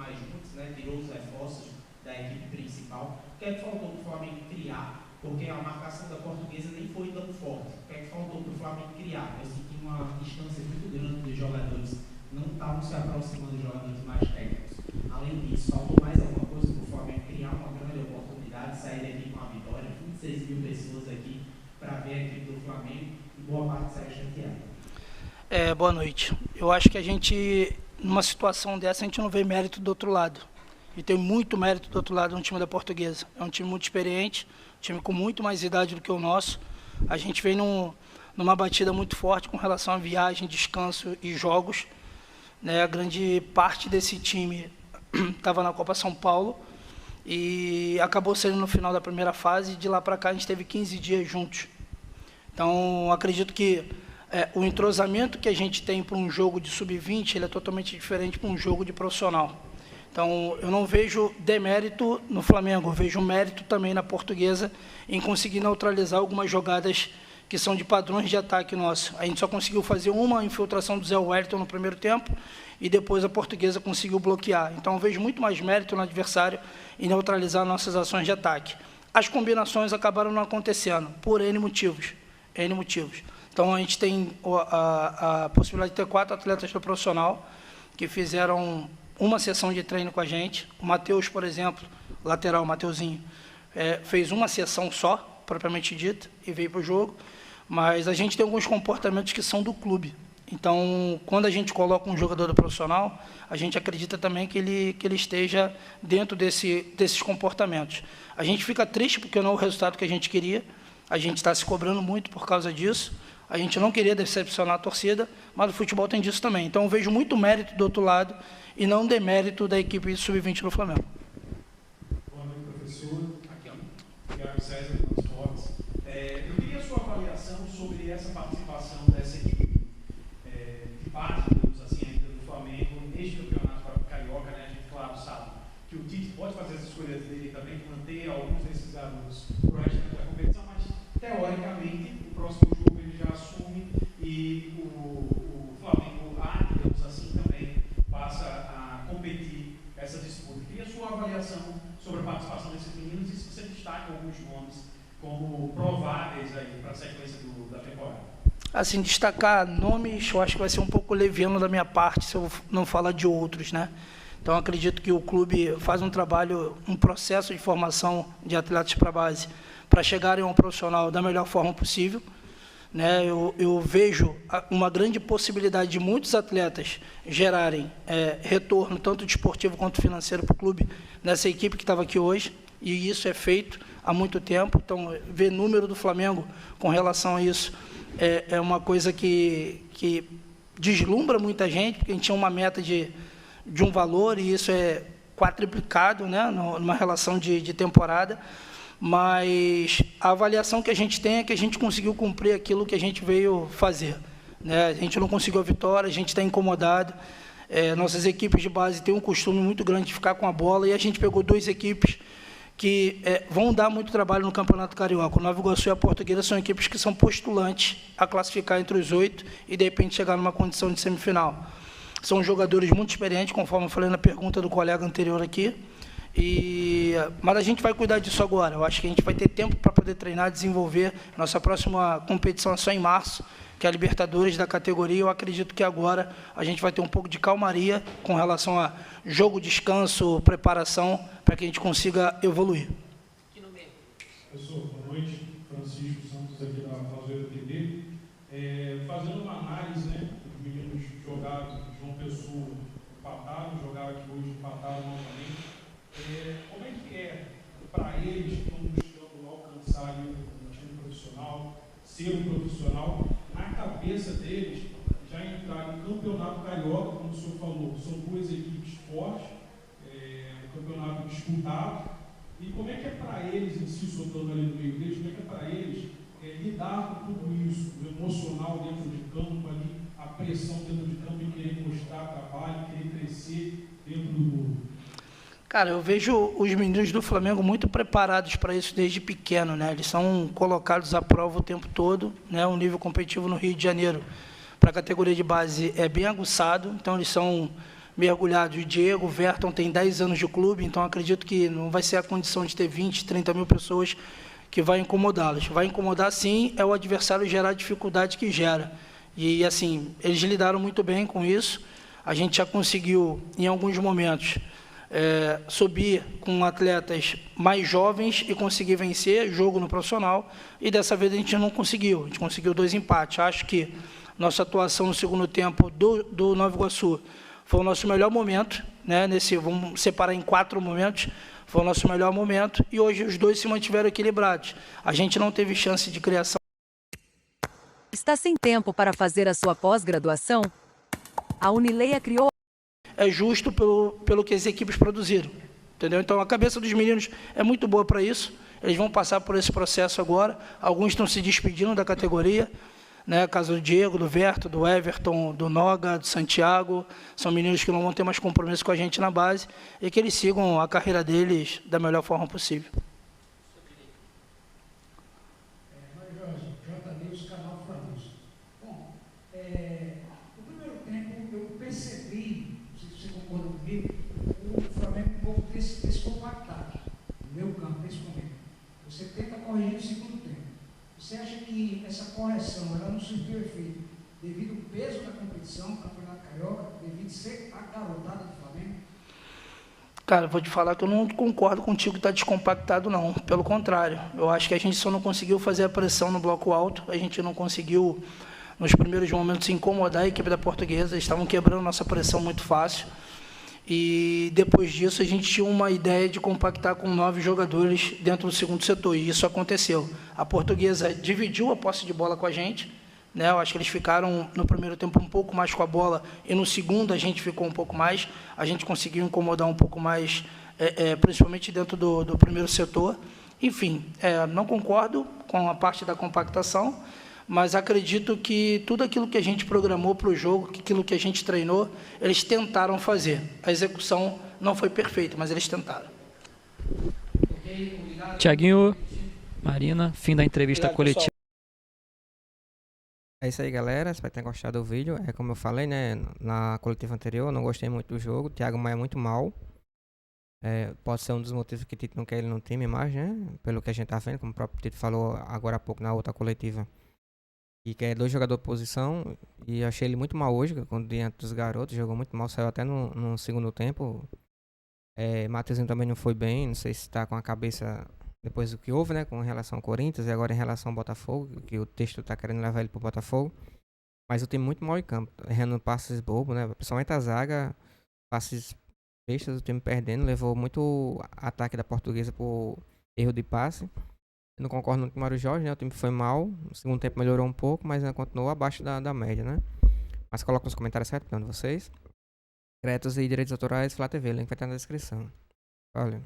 mais juntos, né? Tirou os reforços da equipe principal. O que é que faltou para o Flamengo criar? Porque a marcação da Portuguesa nem foi tão forte. O que é que faltou para o Flamengo criar? Eu senti uma distância muito grande dos jogadores, não estavam se aproximando dos jogadores mais técnicos. Além disso, faltou mais alguma coisa para o Flamengo criar uma grande oportunidade, sair daqui com a vitória, 26 mil pessoas aqui para ver a equipe do Flamengo e boa parte saiu chateada. Boa noite. Eu acho que a gente, numa situação dessa, a gente não vê mérito do outro lado. E tem muito mérito do outro lado no time da Portuguesa. É um time muito experiente, um time com muito mais idade do que o nosso. A gente vem numa batida muito forte com relação a viagem, descanso e jogos. A grande parte desse time estava na Copa São Paulo e acabou saindo no final da primeira fase. De lá para cá a gente teve 15 dias juntos. Então, acredito que o entrosamento que a gente tem para um jogo de sub-20 ele é totalmente diferente para um jogo de profissional. Então, eu não vejo demérito no Flamengo, eu vejo mérito também na Portuguesa em conseguir neutralizar algumas jogadas que são de padrões de ataque nosso. A gente só conseguiu fazer uma infiltração do Zé Wellington no primeiro tempo e depois a Portuguesa conseguiu bloquear. Então, eu vejo muito mais mérito no adversário em neutralizar nossas ações de ataque. As combinações acabaram não acontecendo, por N motivos. N motivos. Então, a gente tem a possibilidade de ter 4 atletas do profissional que fizeram uma sessão de treino com a gente. O Matheus, por exemplo, lateral, o Mateuzinho, fez uma sessão só, propriamente dita, e veio para o jogo. Mas a gente tem alguns comportamentos que são do clube. Então, quando a gente coloca um jogador do profissional, a gente acredita também que ele esteja dentro desses comportamentos. A gente fica triste porque não é o resultado que a gente queria. A gente está se cobrando muito por causa disso. A gente não queria decepcionar a torcida, mas o futebol tem disso também. Então, eu vejo muito mérito do outro lado e não demérito da equipe sub-20 do Flamengo. Boa noite, professor. Aqui é o Thiago César, do Esportes. Eu queria a sua avaliação sobre essa participação dessa equipe de base, digamos assim, ainda do Flamengo, neste campeonato carioca, né? A gente, claro, sabe que o Tite pode fazer as escolhas dele também, de manter alguns desses garotos para o resto da competição, mas, teoricamente, o próximo jogo ele já assume e o Flamengo, digamos assim, também passa a competir essa disputa. Queria a sua avaliação sobre a participação desses meninos e se você destaca alguns nomes como prováveis aí para a sequência da temporada. Assim, destacar nomes, eu acho que vai ser um pouco leviano da minha parte se eu não falar de outros, né? Então, acredito que o clube faz um trabalho, um processo de formação de atletas para a base, para chegarem a um profissional da melhor forma possível. Né? Eu vejo uma grande possibilidade de muitos atletas gerarem retorno, tanto desportivo quanto financeiro, para o clube, nessa equipe que estava aqui hoje, e isso é feito há muito tempo. Então, ver número do Flamengo com relação a isso é uma coisa que deslumbra muita gente, porque a gente tinha uma meta de um valor, e isso é quadruplicado, né, numa relação de temporada. Mas a avaliação que a gente tem é que a gente conseguiu cumprir aquilo que a gente veio fazer. Né? A gente não conseguiu a vitória, a gente está incomodado. Nossas equipes de base têm um costume muito grande de ficar com a bola, e a gente pegou 2 equipes que vão dar muito trabalho no Campeonato Carioca. O Nova Iguaçu e a Portuguesa são equipes que são postulantes a classificar entre os 8 e, de repente, chegar numa condição de semifinal. São jogadores muito experientes, conforme eu falei na pergunta do colega anterior aqui. Mas a gente vai cuidar disso agora. Eu acho que a gente vai ter tempo para poder treinar, desenvolver. Nossa próxima competição é só em março, que é a Libertadores da categoria. Eu acredito que agora a gente vai ter um pouco de calmaria com relação a jogo, descanso, preparação, para que a gente consiga evoluir. Professor, boa noite. Francisco Santos, aqui da Fazenda TV. Fazendo uma análise, né, os meninos jogaram, João Pessoa empataram, jogaram aqui hoje, empataram novamente. Como é que para eles que estão buscando alcançar um time profissional, ser um profissional, na cabeça deles já entrar no Campeonato Carioca, como o senhor falou, são 2 equipes fortes, um campeonato disputado, e como é que é para eles, em si, soltando ali no meio deles, como é que é para eles lidar com tudo isso, o emocional dentro de campo, ali, a pressão dentro de campo, e querer mostrar trabalho, querer crescer dentro do mundo? Cara, eu vejo os meninos do Flamengo muito preparados para isso desde pequeno, né? Eles são colocados à prova o tempo todo, né? O nível competitivo no Rio de Janeiro para a categoria de base é bem aguçado, então eles são mergulhados. O Diego, o Verton tem 10 anos de clube, então acredito que não vai ser a condição de ter 20, 30 mil pessoas que vai incomodá-los. Vai incomodar, sim, é o adversário gerar a dificuldade que gera. E, assim, eles lidaram muito bem com isso. A gente já conseguiu, em alguns momentos, subir com atletas mais jovens e conseguir vencer jogo no profissional, e dessa vez a gente não conseguiu. A gente conseguiu 2 empates. Acho que nossa atuação no segundo tempo do Nova Iguaçu foi o nosso melhor momento, né? Vamos separar em 4 momentos. Foi o nosso melhor momento, e hoje os 2 se mantiveram equilibrados. A gente não teve chance de criação. Está sem tempo para fazer a sua pós-graduação? A Unileia criou... É justo pelo que as equipes produziram, entendeu? Então, a cabeça dos meninos é muito boa para isso. Eles vão passar por esse processo agora. Alguns estão se despedindo da categoria, né? Caso do Diego, do Verto, do Everton, do Noga, do Santiago. São meninos que não vão ter mais compromisso com a gente na base, e que eles sigam a carreira deles da melhor forma possível. Mário Jorge, J. News, canal Flamengo. Bom, no primeiro tempo eu percebi, não sei se você concorda comigo, o Flamengo um pouco descompactado, no meu campo, nesse momento. Você tenta corrigir no segundo tempo. Você acha que essa correção ela não surtiu efeito devido ao peso da competição, Campeonato Carioca, devido a ser a garotada do Flamengo? Cara, vou te falar que eu não concordo contigo que está descompactado, não. Pelo contrário, eu acho que a gente só não conseguiu fazer a pressão no bloco alto, a gente não conseguiu, nos primeiros momentos, incomodar a equipe da Portuguesa. Eles estavam quebrando nossa pressão muito fácil. E depois disso a gente tinha uma ideia de compactar com 9 jogadores dentro do segundo setor, e isso aconteceu. A Portuguesa dividiu a posse de bola com a gente, né? Eu acho que eles ficaram no primeiro tempo um pouco mais com a bola, e no segundo a gente ficou um pouco mais. A gente conseguiu incomodar um pouco mais, principalmente dentro do primeiro setor. Enfim, não concordo com a parte da compactação, mas acredito que tudo aquilo que a gente programou para o jogo, aquilo que a gente treinou, eles tentaram fazer. A execução não foi perfeita, mas eles tentaram. Tiaguinho, Marina, fim da entrevista coletiva. É isso aí, galera. Espero que tenham gostado do vídeo. Como eu falei, né, na coletiva anterior, eu não gostei muito do jogo. O Thiago Maia é muito mal. Pode ser um dos motivos que o Tito não quer ele no time mais, né? Pelo que a gente tá vendo, como o próprio Tito falou agora há pouco na outra coletiva. E que é 2 jogadores de posição, e eu achei ele muito mal hoje, quando diante dos garotos, jogou muito mal, saiu até no segundo tempo. Matheusinho também não foi bem, não sei se está com a cabeça depois do que houve, né, com relação ao Corinthians, e agora em relação ao Botafogo, que o texto está querendo levar ele para o Botafogo. Mas eu tenho muito mal em campo, errando passes bobos, né, principalmente a zaga, passes bestas, o time perdendo, levou muito ataque da Portuguesa por erro de passe. Eu não concordo muito com o Mário Jorge, né? O time foi mal. No segundo tempo melhorou um pouco, mas ainda continuou abaixo da média, né? Mas coloca nos comentários certo, para vocês. Créditos e direitos autorais, Flá TV, link vai estar na descrição. Valeu.